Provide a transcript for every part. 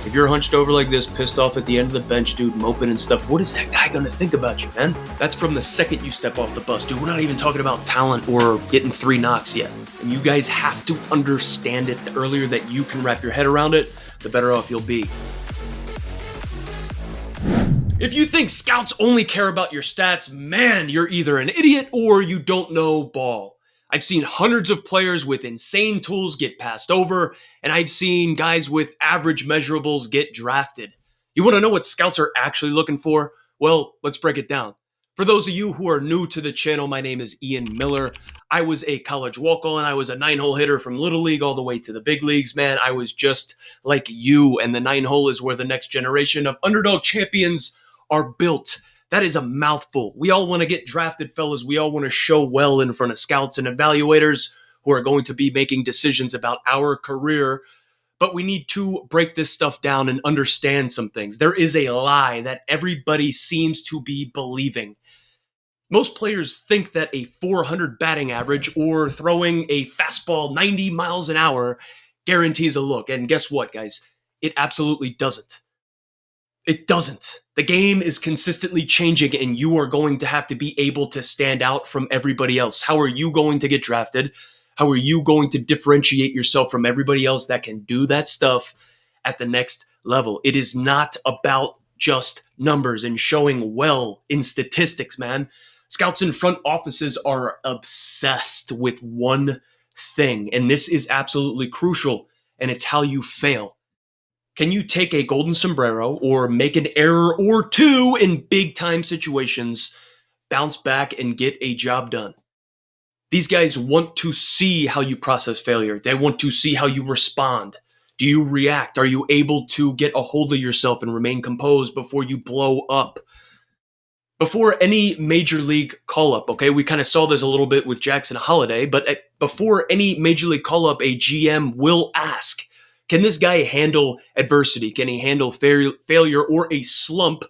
If you're hunched over like this, pissed off at the end of the bench, dude, moping and stuff, what is that guy gonna think about you, man? That's from the second you step off the bus, dude. We're not even talking about talent or getting 3 knocks yet. And you guys have to understand it. The earlier that you can wrap your head around it, the better off you'll be. If you think scouts only care about your stats, man, you're either an idiot or you don't know ball. I've seen hundreds of players with insane tools get passed over, and I've seen guys with average measurables get drafted. You want to know what scouts are actually looking for? Well, let's break it down. For those of you who are new to the channel, my name is Ian Miller. I was a college walk-on. I was a 9-hole hitter from Little League all the way to the big leagues, man. I was just like you, and the 9-hole is where the next generation of underdog champions are built. That is a mouthful. We all want to get drafted, fellas. We all want to show well in front of scouts and evaluators who are going to be making decisions about our career. But we need to break this stuff down and understand some things. There is a lie that everybody seems to be believing. Most players think that a 400 batting average or throwing a fastball 90 miles an hour guarantees a look. And guess what, guys? It absolutely doesn't. It doesn't. The game is consistently changing, and you are going to have to be able to stand out from everybody else. How are you going to get drafted? How are you going to differentiate yourself from everybody else that can do that stuff at the next level? It is not about just numbers and showing well in statistics, man. Scouts in front offices are obsessed with one thing, and this is absolutely crucial, and it's how you fail. Can you take a golden sombrero or make an error or two in big-time situations, bounce back, and get a job done? These guys want to see how you process failure. They want to see how you respond. Do you react? Are you able to get a hold of yourself and remain composed before you blow up? Before any major league call-up, okay, we kind of saw this a little bit with Jackson Holliday, but before any major league call-up, a GM will ask, can this guy handle adversity? Can he handle failure or a slump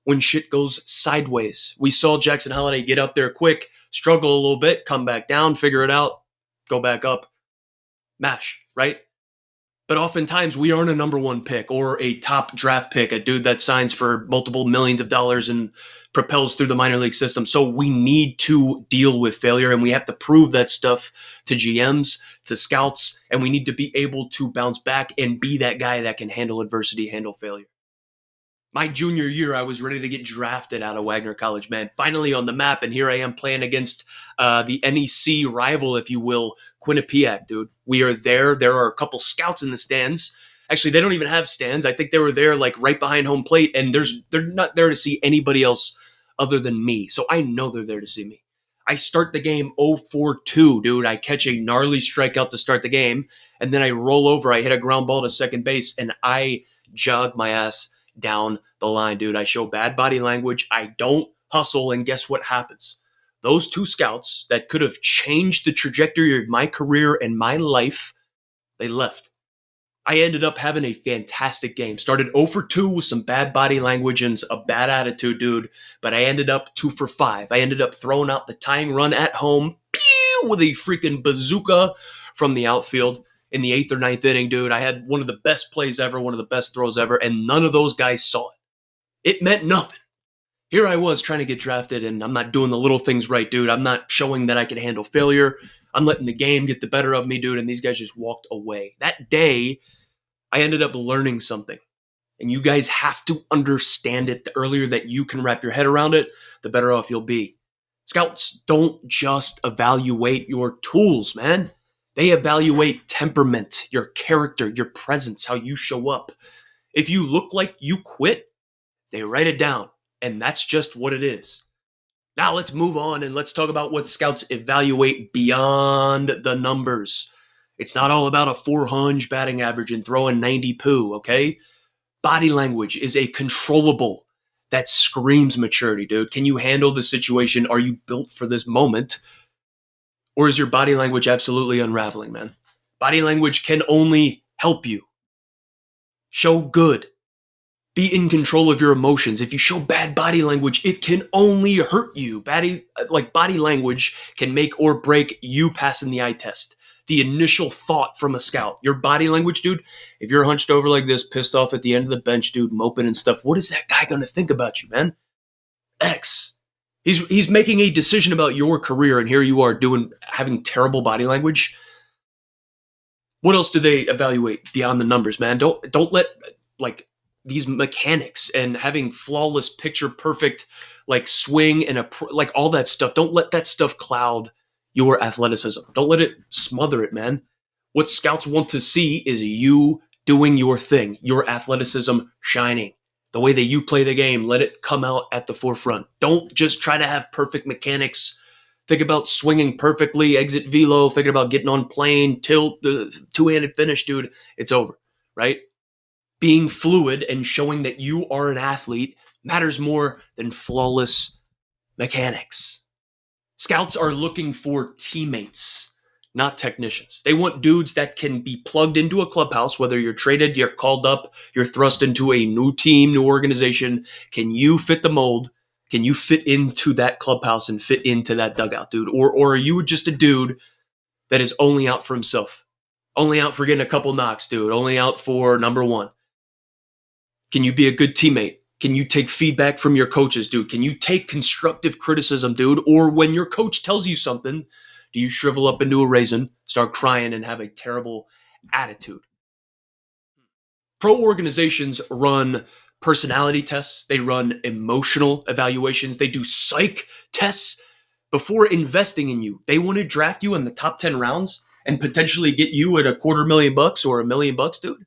when shit goes sideways? We saw Jackson Holliday get up there quick, struggle a little bit, come back down, figure it out, go back up, mash, right? But oftentimes we aren't a number 1 pick or a top draft pick, a dude that signs for multiple millions of dollars and propels through the minor league system. So we need to deal with failure, and we have to prove that stuff to GMs, to scouts, and we need to be able to bounce back and be that guy that can handle adversity, handle failure. My junior year, I was ready to get drafted out of Wagner College, man. Finally on the map, and here I am playing against the NEC rival, if you will, Quinnipiac, dude. We are there. There are a couple scouts in the stands. Actually, they don't even have stands. I think they were there like right behind home plate, and they're not there to see anybody else other than me. So I know they're there to see me. I start the game 0-4-2, dude. I catch a gnarly strikeout to start the game, and then I roll over. I hit a ground ball to second base, and I jog my ass down the line, dude. I show bad body language. I don't hustle, and guess what happens? Those 2 scouts that could have changed the trajectory of my career and my life, they left. I ended up having a fantastic game. Started 0-2 with some bad body language and a bad attitude, dude. But I ended up 2-5. I ended up throwing out the tying run at home with a freaking bazooka from the outfield in the 8th or 9th inning, dude. I had one of the best plays ever, one of the best throws ever, and none of those guys saw it. It meant nothing. Here I was trying to get drafted, and I'm not doing the little things right, dude. I'm not showing that I can handle failure. I'm letting the game get the better of me, dude, and these guys just walked away. That day, I ended up learning something, and you guys have to understand it. The earlier that you can wrap your head around it, the better off you'll be. Scouts don't just evaluate your tools, man. They evaluate temperament, your character, your presence, how you show up. If you look like you quit, they write it down, and that's just what it is. Now let's move on and let's talk about what scouts evaluate beyond the numbers. It's not all about a 400 batting average and throwing 90 poo, okay? Body language is a controllable that screams maturity, dude. Can you handle the situation? Are you built for this moment? Or is your body language absolutely unraveling, man? Body language can only help you. Show good. Be in control of your emotions. If you show bad body language, it can only hurt you. Body language can make or break you passing the eye test. The initial thought from a scout, your body language, dude. If you're hunched over like this, pissed off at the end of the bench, dude, moping and stuff, what is that guy going to think about you, man? X. He's making a decision about your career, and here you are having terrible body language. What else do they evaluate beyond the numbers, man? Don't let like these mechanics and having flawless, picture perfect like swing and like all that stuff. Don't let that stuff cloud your athleticism. Don't let it smother it, man. What scouts want to see is you doing your thing, your athleticism shining. The way that you play the game, let it come out at the forefront. Don't just try to have perfect mechanics. Think about swinging perfectly, exit velo, thinking about getting on plane, tilt, the two-handed finish, dude. It's over, right? Being fluid and showing that you are an athlete matters more than flawless mechanics. Scouts are looking for teammates, not technicians. They want dudes that can be plugged into a clubhouse, whether you're traded, you're called up, you're thrust into a new team, new organization. Can you fit the mold? Can you fit into that clubhouse and fit into that dugout, dude? Or are you just a dude that is only out for himself? Only out for getting a couple knocks, dude. Only out for number one. Can you be a good teammate? Can you take feedback from your coaches, dude? Can you take constructive criticism, dude? Or when your coach tells you something, do you shrivel up into a raisin, start crying, and have a terrible attitude? Pro organizations run personality tests. They run emotional evaluations. They do psych tests before investing in you. They want to draft you in the top 10 rounds and potentially get you at $250,000 or $1 million, dude.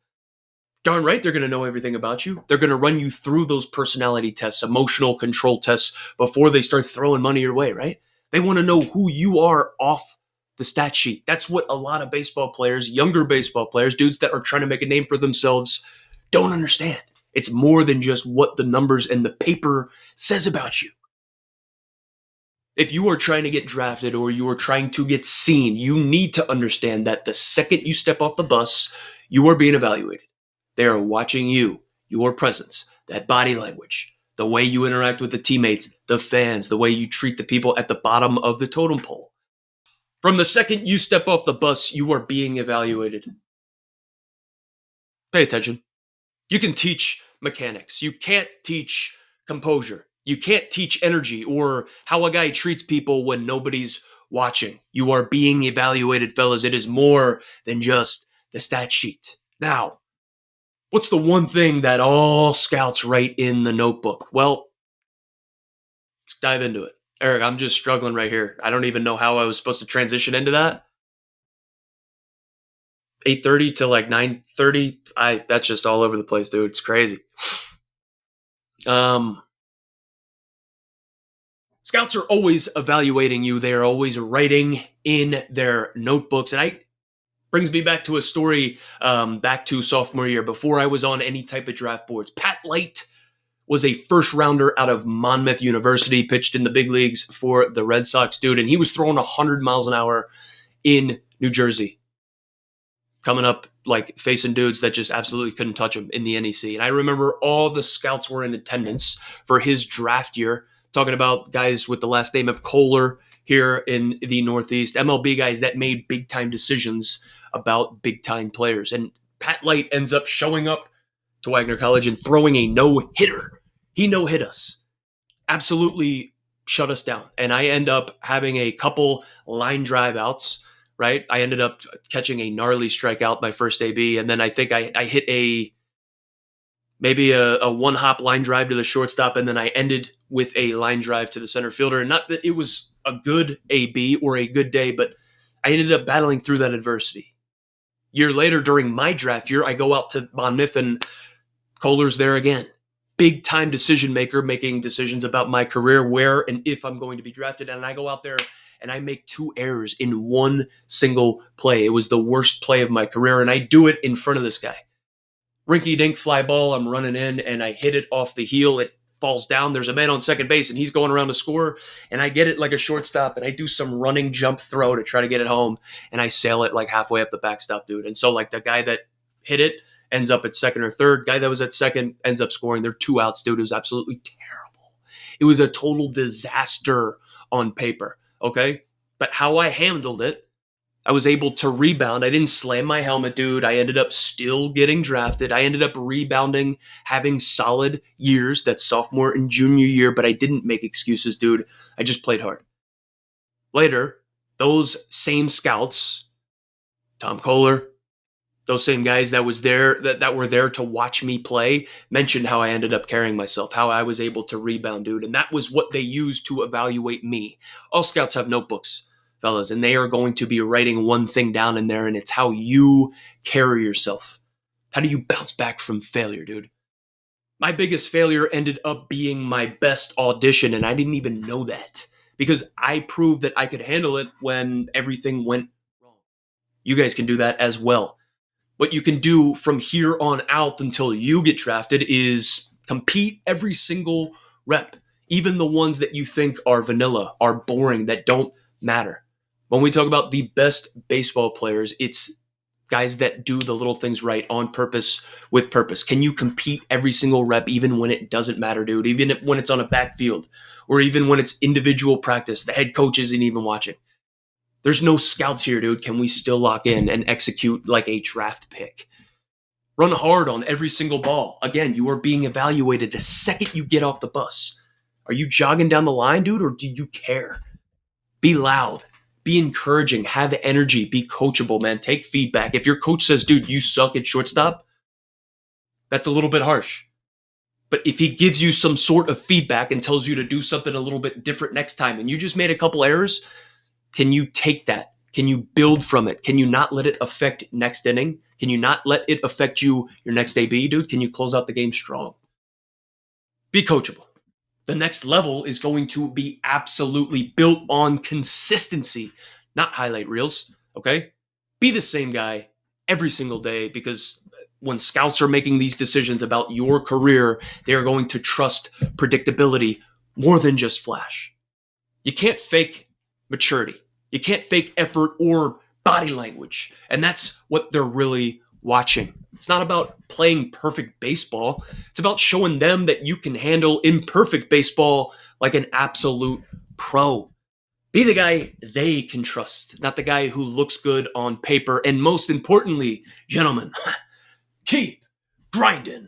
Darn right, they're going to know everything about you. They're going to run you through those personality tests, emotional control tests before they start throwing money your way, right? They want to know who you are off the stat sheet. That's what a lot of baseball players, younger baseball players, dudes that are trying to make a name for themselves, don't understand. It's more than just what the numbers and the paper says about you. If you are trying to get drafted or you are trying to get seen, you need to understand that the second you step off the bus, you are being evaluated. They are watching you, your presence, that body language, the way you interact with the teammates, the fans, the way you treat the people at the bottom of the totem pole. From the second you step off the bus, you are being evaluated. Pay attention. You can teach mechanics. You can't teach composure. You can't teach energy or how a guy treats people when nobody's watching. You are being evaluated, fellas. It is more than just the stat sheet. Now, what's the one thing that all scouts write in the notebook? Well, let's dive into it. Eric, I'm just struggling right here. I don't even know how I was supposed to transition into that. 8:30 to like 9:30. That's just all over the place, dude. It's crazy. Scouts are always evaluating you. They are always writing in their notebooks. And I brings me back to a story back to sophomore year before I was on any type of draft boards. Pat Light was a first rounder out of Monmouth University, pitched in the big leagues for the Red Sox, dude. And he was throwing 100 miles an hour in New Jersey, coming up like facing dudes that just absolutely couldn't touch him in the NEC. And I remember all the scouts were in attendance for his draft year, talking about guys with the last name of Kohler here in the Northeast, MLB guys that made big-time decisions about big-time players. And Pat Light ends up showing up to Wagner College and throwing a no-hitter. He no-hit us. Absolutely shut us down. And I end up having a couple line drive outs, right? I ended up catching a gnarly strikeout my first AB, and then I think I hit maybe a one-hop line drive to the shortstop, and then I ended with a line drive to the center fielder. And not that it was a good AB or a good day, but I ended up battling through that adversity. Year later, during my draft year, I go out to Monmouth, and Kohler's there again. Big-time decision maker, making decisions about my career, where and if I'm going to be drafted. And I go out there and I make 2 errors in one single play. It was the worst play of my career, and I do it in front of this guy. Rinky-dink fly ball, I'm running in, and I hit it off the heel. It falls down. There's a man on second base, and he's going around to score, and I get it like a shortstop, and I do some running jump throw to try to get it home, and I sail it like halfway up the backstop, dude. And so, like, the guy that hit it ends up at second or third. Guy that was at second ends up scoring. They're 2 outs, dude. It was absolutely terrible. It was a total disaster on paper, okay? But how I handled it, I was able to rebound. I didn't slam my helmet, dude. I ended up still getting drafted. I ended up rebounding, having solid years, that sophomore and junior year, but I didn't make excuses, dude. I just played hard. Later, those same scouts, Tom Kohler, those same guys that were there to watch me play, mentioned how I ended up carrying myself, how I was able to rebound, dude. And that was what they used to evaluate me. All scouts have notebooks, fellas, and they are going to be writing one thing down in there, and it's how you carry yourself. How do you bounce back from failure, dude? My biggest failure ended up being my best audition, and I didn't even know that because I proved that I could handle it when everything went wrong. You guys can do that as well. What you can do from here on out until you get drafted is compete every single rep, even the ones that you think are vanilla, are boring, that don't matter. When we talk about the best baseball players, it's guys that do the little things right on purpose with purpose. Can you compete every single rep even when it doesn't matter, dude? Even when it's on a backfield or even when it's individual practice, the head coach isn't even watching. There's no scouts here, dude. Can we still lock in and execute like a draft pick? Run hard on every single ball. Again, you are being evaluated the second you get off the bus. Are you jogging down the line, dude, or do you care? Be loud. Be encouraging. Have energy. Be coachable, man. Take feedback. If your coach says, dude, you suck at shortstop, that's a little bit harsh. But if he gives you some sort of feedback and tells you to do something a little bit different next time and you just made a couple errors, can you take that? Can you build from it? Can you not let it affect next inning? Can you not let it affect you your next AB, dude? Can you close out the game strong? Be coachable. The next level is going to be absolutely built on consistency, not highlight reels, okay? Be the same guy every single day because when scouts are making these decisions about your career, they are going to trust predictability more than just flash. You can't fake maturity. You can't fake effort or body language. And that's what they're really watching. It's not about playing perfect baseball. It's about showing them that you can handle imperfect baseball like an absolute pro. Be the guy they can trust, not the guy who looks good on paper. And most importantly, gentlemen, keep grinding.